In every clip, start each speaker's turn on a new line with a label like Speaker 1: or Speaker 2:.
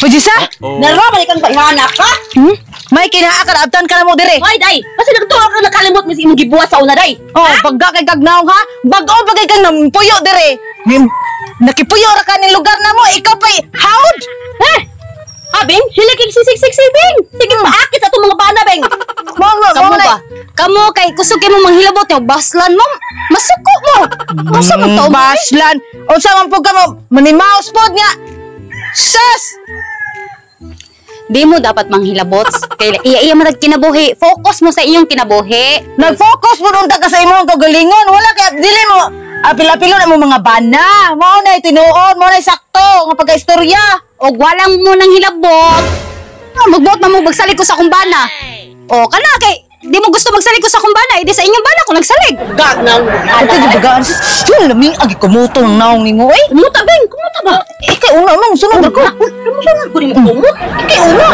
Speaker 1: Pujisa?
Speaker 2: Narobalik kang paihana ka?
Speaker 1: May kinaakal, abtan ka na mo dire.
Speaker 2: Hoy, day! Kasi nagtuwa ka nakalimot mo si imong gibuhat sa una, day!
Speaker 1: Oh, pagka kay kagnaw ha? Bago bagay kang nampuyo dire. Nakipuyo ra ka ning lugar na mo, ikaw pa'y haud.
Speaker 2: Abing, hilikig si Siksik, Bing! Sige, paakit sa itong mga bana, Bing!
Speaker 3: Kamu ba? Kamu kay kusog kay mo manghilabot yo baslan mo. Masuko mo. Masa man to
Speaker 1: baslan. Unsa man pud ka mo manimaos pod nga. Sus!
Speaker 3: Di mo dapat manghilabot. Kay iya man kinabuhi. Focus mo sa iyong kinabuhi.
Speaker 1: Nag-focus mo unta ka sa imong kagalingon. Wala kay dili mo apil-apilo na mo mga bana. Mao na tinuod, mao na sakto nga pagka-istorya.
Speaker 3: Og walang mo nang hilabot. Magbuot na mo magsalig ko sa kumbana. O kana kay di mo gusto magsalig ko sa kumbana, edi sa inyong bana ko nagsalig.
Speaker 2: Gag nang
Speaker 1: Ate di bagaan. Yun laming agi kumuto ng naong nimo eh.
Speaker 2: Kumuta, Bing! Kumuta ba?
Speaker 1: Ikay una man sunod ako.
Speaker 2: Kumusunod ko rin mo kumut? Ikay una!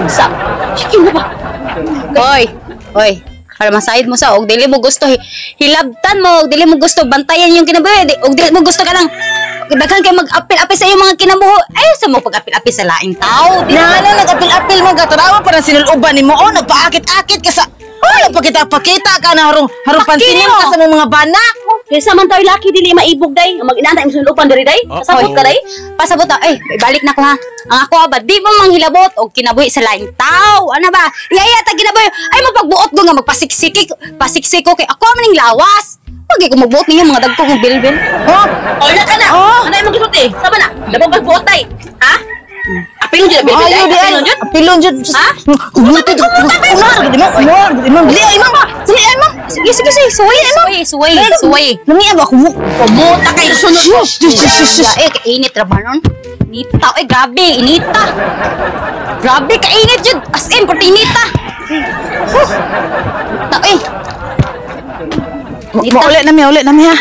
Speaker 2: Isa! Sige mo ba?
Speaker 3: Hoy. Para masayid mo sa og dili mo gusto hilabtan mo, og dili mo gusto bantayan yung kinabuhi, og dili mo gusto ka lang daghan kay mag-apil-apil sa iyong mga kinabuhi. Ayaw sa mo pag-apil-apil sa laing tao.
Speaker 1: Nana nag-apil-apil mo gatarawa para sinuluban nimo o nagpaakit-akit ka sa pakita ka na harong pansinin ka sa mga bana.
Speaker 2: Kaysa man tayo laki dili maibog, day. Mag-inana imong sundupan diri, day. Pasabot ka, day.
Speaker 3: Pasabot ta. Ay, balik na ko ha. Ang ako ba di mo manghilabot og kinabuhi sa laing tao. Ano ba? Iya ta kinabuhi. Ay mapagbuot ko nga pasiksiko kay ako man ning lawas. Pag ko magbuot ninyo mga dagkong bilbil.
Speaker 2: Wala ka na. Ano imong gisulti? Sama na. Dapat magbuot, day. Ha? Apilon dyan, baby.
Speaker 1: Ayo di ay. Apilon dyan.
Speaker 2: Ha?
Speaker 1: Umuti dyan. Unar. Dili ay mama. Dili ay mama.
Speaker 3: Sige. Suway.
Speaker 1: Lami ba ako mo?
Speaker 2: Kumuta kayo sunod mo.
Speaker 3: Kainit ra ba nun? Inita. Grabe. Inita. Grabe, kainit yun. As in, pati inita.
Speaker 1: Ulit nami ha.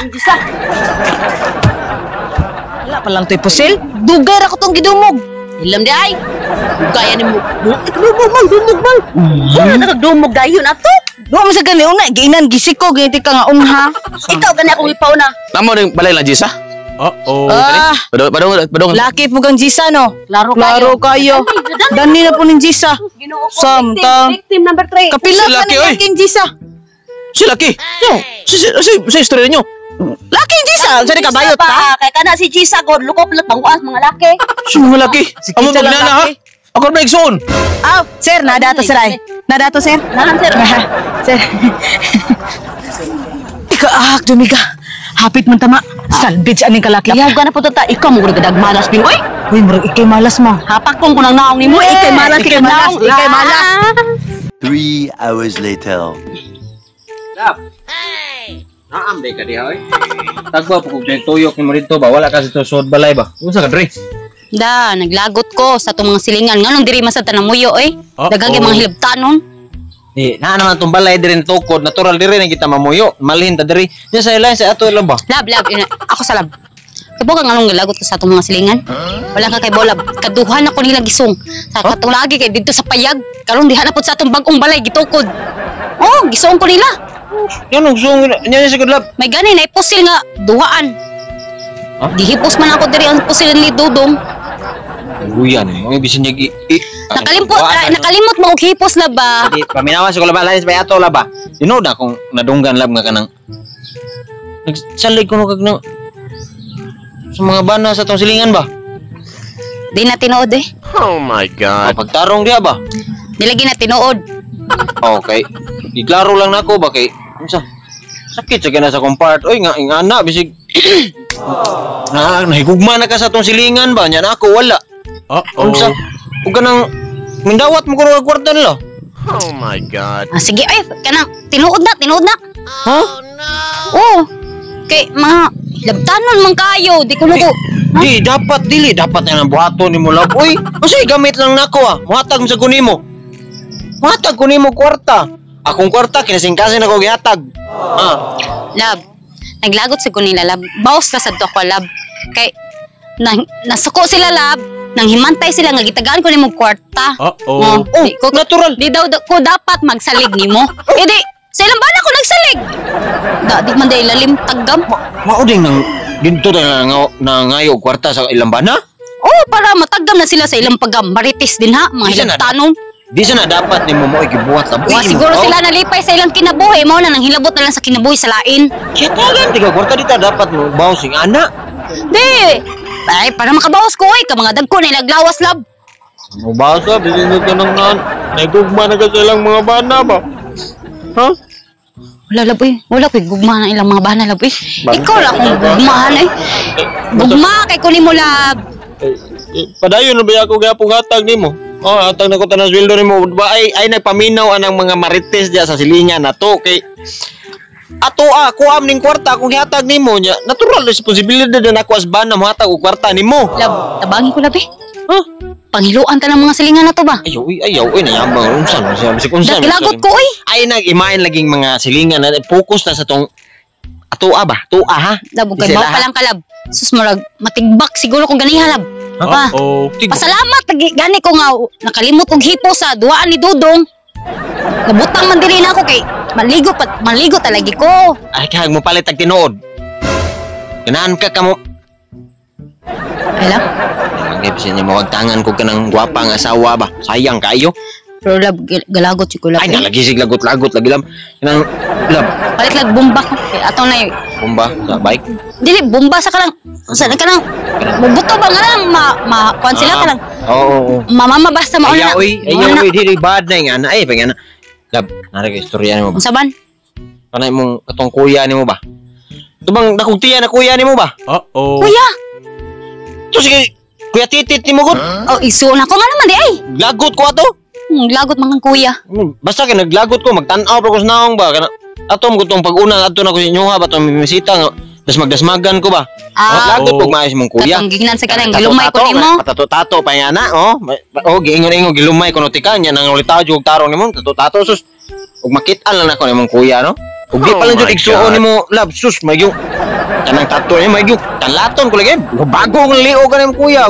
Speaker 1: Wala pa lang to'y pusil. Dugay ra ko tong gidumog.
Speaker 2: Ilam di ay. Gaya ni mo. Dumog bang. Wala na kagdumog dayon ato.
Speaker 1: Duwa mo sa gani una. Giinan gisiko. Ganiti ka nga unha.
Speaker 2: Ikaw gani akong ipaw na.
Speaker 4: Namo ning balay lang Jisa. Padong.
Speaker 1: Laki po kang Jisa no.
Speaker 2: Klaro
Speaker 1: kayo. Dani na po ng Jisa. Samtang.
Speaker 2: Victim number 3.
Speaker 1: Kapila
Speaker 4: Si
Speaker 1: ka
Speaker 4: Lucky,
Speaker 1: ng
Speaker 4: oy.
Speaker 1: laking Jisa.
Speaker 4: Si Lucky. Si istorya niyo.
Speaker 1: Laking Jisa. Saan ka bayot ka?
Speaker 2: Kaya ka na si Gisa God. Lukop lang panguas mga laki.
Speaker 4: Si mga Lucky.
Speaker 1: Si
Speaker 4: Amo
Speaker 1: Kita lang
Speaker 4: magnana ha.
Speaker 1: Lucky.
Speaker 4: Ako na igsoon.
Speaker 1: Sir, nadato sir ay. Nadato sir.
Speaker 2: Nahan sir.
Speaker 1: Sir. Ika dumiga. Hapit man tama. Salvage aning kalaki.
Speaker 2: Layaw ka na po tata. Ikaw mo gadadag malas ping. Oy!
Speaker 1: Uy, murag ikay malas mo.
Speaker 2: Hapak kong kunang naong ni mo. Ikay malas.
Speaker 1: Ikay malas. Ikay malas.
Speaker 5: 3 hours later.
Speaker 6: Dap. Naam day ka diha oy. Tagwa po kung tuyok ni mo dito ba? Wala kasi to sod balay ba? Unsa ka dre?
Speaker 3: Da, naglagot ko sa itong mga silingan. Nga nung diri masad tanang muyo Dagang yung mga hilabtanon.
Speaker 6: Di, na naman tong balay dire tukod, natural dire na kita mamuyo. Malhin ta dire. Diyan sa ilan sa ato lang ba?
Speaker 3: Lab. Ako sa lab. Kaya ka nga nung naglagot ko sa itong mga silingan. Wala ka kay Bolab. Kaduhan ako nila gisong. Sa katong lagi kay dito sa payag. Karong dihan na po sa itong bagong balay gitukod. Gisong ko nila.
Speaker 6: Yan ang sung niya sa kudlap.
Speaker 3: May gani na ipusil nga duhaan. Gihipos man ako diri ang pusil ni Dudong.
Speaker 6: Buyan ni mo bisin niya
Speaker 3: Nakalimot mo og hipos na ba?
Speaker 6: Di paminawa sa kulaba lain sa ato la ba. Tinood na kung nadunggan lab nga kanang nagsalig ko kag na sa mga bana sa tong silingan ba?
Speaker 3: Di na tinuod
Speaker 4: Oh my God.
Speaker 6: Pagtarong diha ba?
Speaker 3: Nilagi na tinuod.
Speaker 6: Okay. Iklaro lang nako ba kay unsa? Sakit sa kana sa compart. Oy nga ingana bisig nahigugma na ka sa tong silingan ba? Nya nako wala. Unsa? Ug kanang mindawat mo kuno kwarta nila.
Speaker 4: Oh my God.
Speaker 3: Sige kanang tinuod na.
Speaker 6: Ha?
Speaker 3: Kay mga labtanon man kayo, di ko nugo.
Speaker 6: Di dapat dili dapat na nang buhaton nimo lab. Oy, unsay gamit lang nako Muhatag mo sa kunimo. Muhatag ko nimo kwarta. Akong kwarta kinasingkasin ako gihatag.
Speaker 3: Lab, naglagot sa kunila lab. Bawas ka sa to ko lab. Kay nasuko sila lab. Nang himantay sila nga gitagaan ko nimo kwarta.
Speaker 6: Natural.
Speaker 3: Di daw ko dapat magsalig nimo. Di sa ilang bala ko nagsalig. Di man day lalim taggam.
Speaker 6: Mauding nang dito na ngayo kwarta sa ilang bana?
Speaker 3: Oh, para matagdam na sila sa ilang pagmarites din ha, mga
Speaker 6: Di
Speaker 3: ilang
Speaker 6: sana-
Speaker 3: tanong.
Speaker 6: Di sana dapat ni mo mo igibuhat labo.
Speaker 3: Wa siguro sila nalipay sa ilang kinabuhi, mao na nang hilabot na lang sa kinabuhi sa lain.
Speaker 6: Kaya tagan, tiga kwarta dito dapat mo bouncing anak.
Speaker 3: Di. Ay, para makabawas ko ka mga dagko na ilaglawas lab.
Speaker 6: Mabasa, bisinod ka ng naigugma na ka sa ilang mga bana ba? Ha?
Speaker 3: Wala laboy, wala ko'y gugma ng ilang mga bana laboy.
Speaker 6: Bakit?
Speaker 3: Ikaw lang kung gugmahan eh. Gugma kay kunin mo lab.
Speaker 6: Padayon na ba ako gapong hatag ni mo? Oh, hatag na ko tanang sweldo ni mo. Ba ay nagpaminaw anang mga marites diya sa silingan na to kay ato kuam ning kwarta kung hihatag nimo nya. Natural responsibilidad na ako as bana mo hatag og kwarta nimo.
Speaker 3: Lab, tabangin ko labi.
Speaker 6: Huh?
Speaker 3: Panghiluan ta ng mga silingan na to ba?
Speaker 6: Ayaw, nayambang unsan si unsan.
Speaker 3: Naglagot ko
Speaker 6: Ay nag-imahin laging mga silingan na focus na sa tong atoa ba? Tua ha?
Speaker 3: Lab, kay mao pa lang ka lab. Sus murag matigbak siguro ko ganiha lab. Pa. Pasalamat gani ko nga nakalimot og hipo sa duaan ni Dudong. Nabutang man diri na ako kay maligo talagi ko.
Speaker 6: Ay kag mo palit tag tinuod. Ganahan ka kamo.
Speaker 3: Hala.
Speaker 6: Ang ibig niya mawagtangan ko kanang gwapa nga asawa ba? Sayang kayo.
Speaker 3: Pero lab galagot si ko lab.
Speaker 6: Ay nalagi sig lagot-lagot lagi lam. Kanang lab
Speaker 3: Palit lag bomba ko. Kay ato na
Speaker 6: bomba sa bike.
Speaker 3: dili bomba sa kanang sa kanang bubuto ba nga lang kuan sila kanang
Speaker 6: Oo.
Speaker 3: mama basta mao na.
Speaker 6: Ayaw dili bad na nga na ay pa nga na. Lab, nara ka istorya nimo ba?
Speaker 3: Unsa ban?
Speaker 6: Kanay mong katong kuya nimo ba? Tubang nakugtiya na kuya nimo ba?
Speaker 3: Kuya.
Speaker 6: To sige kuya titit nimo gud.
Speaker 3: Oh, iso na ko nga naman di ay.
Speaker 6: Lagot ko ato.
Speaker 3: Lagot man kang kuya.
Speaker 6: Basta ka naglagot ko magtan-aw pa ko sa naong ba kana atom gutong pag-una adto na ko sa inyo ha ba tong misita nga das magdasmagan ko ba. Lagot ko maayos mong kuya.
Speaker 3: Katong gignan sa kanang gilumay ko nimo.
Speaker 6: Patato-tato pa yan na oh. Giingon-ingon gilumay ko no tika nya nang ulitaw jud tarong nimo tato-tato sus. Ug makit-an lang nako nimong kuya no. Ug di pa lang jud igsuon nimo love sus magyung kanang tato ni magyung tanlaton ko lagi. Bagong liog ka nimong kuya.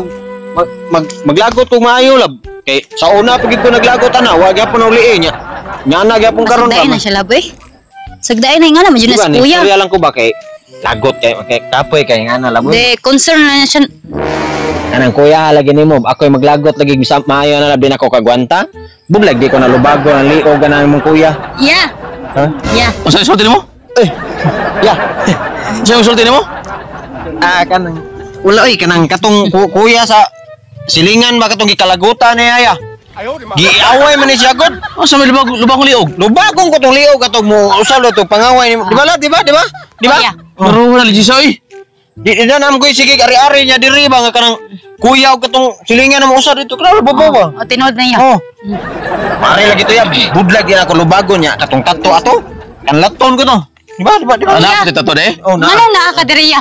Speaker 6: Maglagot ko maayo love. Kay sa una pagid ko naglagot ana, wa gyapon uliin nya. Nya na gyapon karon
Speaker 3: Sagdain na siya laboy. Sagdain na nga naman yun na si kuya.
Speaker 6: Kuya lang ko ba kay lagot kay kapoy kay nga na labo.
Speaker 3: De concern na siya.
Speaker 6: Anang kuya lagi nimo, ako'y maglagot lagi bisag maayo na labi nako kagwanta. Buglag di ko na lubago ng liog na mong kuya.
Speaker 3: Yeah.
Speaker 6: Ha?
Speaker 3: Yeah.
Speaker 4: Unsa isulti nimo?
Speaker 6: Ya.
Speaker 4: Unsa isulti nimo?
Speaker 6: Kanang wala kanang katong kuya sa silingan ba katong gikalagutan ni aya. Giaway man ni siya gud.
Speaker 4: Unsa may lubag liog?
Speaker 6: Lubagong ko tong liog katong mo usalo to pangaway ni. Di ba? Di ba?
Speaker 3: Kuya.
Speaker 4: Maro na ligi sa
Speaker 6: Di na nam ko sige ari-ari niya diri ba nga kanang kuya og katong silingan na mo usad dito. Klaro ba?
Speaker 3: O tinod na niya.
Speaker 6: Oh. Mari lagi to ya. Budlag din ako lubagon niya katong tato ato. Kanlaton ko to. Di ba?
Speaker 4: Anak ti tato de.
Speaker 6: Oh, na.
Speaker 3: Manong nakakadiriya.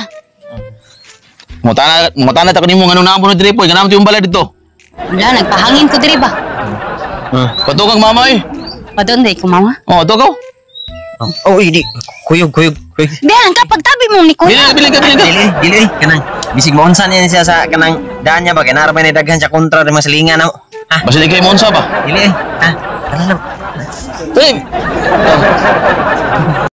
Speaker 4: Mutana ta kanimo nganong naamo na diri poy ganam ti umbala dito.
Speaker 3: Wala, nagpahangin ko diri ba?
Speaker 4: Patukang mama eh.
Speaker 3: Padon day ko mama.
Speaker 4: Oh, tukaw.
Speaker 6: Oh, hindi. Kuyog.
Speaker 3: Biyan ka pagtabi mo ni kuya.
Speaker 4: Bilang ka.
Speaker 6: Dili, kanang bisig mo unsan yan siya sa kanang daan niya ba kanara ba ni daghan siya kontra sa masalingan na. Ah,
Speaker 4: Basta di kay monsa ba?
Speaker 6: dili. Ah, ano lang.
Speaker 4: Tim.